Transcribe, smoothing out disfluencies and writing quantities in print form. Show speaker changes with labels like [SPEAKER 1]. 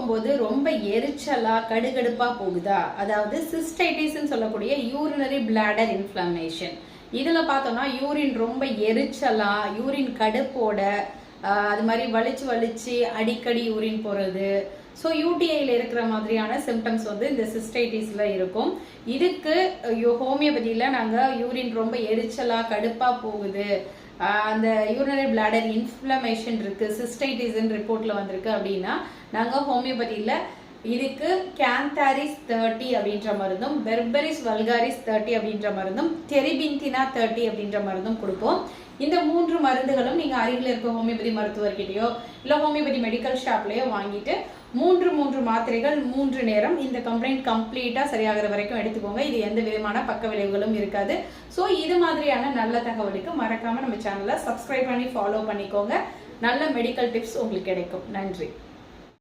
[SPEAKER 1] போகும்போது ரொம்ப எரிச்சலா கடுகடுப்பா போகுதா, அதாவது சிஸ்டைட்டிஸ் சொல்லக்கூடிய யூரினரி பிளாடர் இன்ஃப்ளமேஷன். இதுல பார்த்தோம்னா யூரின் ரொம்ப எரிச்சலா, யூரின் கடுப்போட, அது மாதிரி வலிச்சு வலிச்சு அடிக்கடி யூரின் போறது, ஸோ யூடிஐல இருக்கிற மாதிரியான சிம்டம்ஸ் வந்து இந்த சிஸ்டைட்டிஸ்ல இருக்கும். இதுக்கு ஹோமியோபதியில நாங்கள் யூரின் ரொம்ப எரிச்சலா கடுப்பா போகுது, அந்த யூரினரி பிளாடர் இன்ஃப்ளமேஷன் இருக்கு, சிஸ்டைட்டிஸ் ரிப்போர்ட்ல வந்திருக்கு அப்படின்னா நாங்கள் ஹோமியோபதியில இதுக்கு கேந்தாரிஸ் 30 அப்படின்ற மருந்தும், பெர்பரிஸ் வல்காரிஸ் 30 அப்படின்ற மருந்தும், டெரிபின்தினா 30 அப்படின்ற மருந்தும் கொடுப்போம். இந்த 3 மருந்துகளும் நீங்க அருகில் இருக்க ஹோமியோபதி மருத்துவர்கிட்டயோ இல்ல ஹோமியோபதி மெடிக்கல் ஷாப்லயோ வாங்கிட்டு 3 மாத்திரைகள் 3 நேரம் இந்த கம்ப்ளைண்ட் கம்ப்ளீட்டா சரியாகிற வரைக்கும் எடுத்துக்கோங்க. இது எந்த விதமான பக்க விளைவுகளும் இருக்காது. ஸோ இது மாதிரியான நல்ல தகவலுக்கு மறக்காம நம்ம சேனலை சப்ஸ்கிரைப் பண்ணி ஃபாலோ பண்ணிக்கோங்க. நல்ல மெடிக்கல் டிப்ஸ் உங்களுக்கு கிடைக்கும். நன்றி.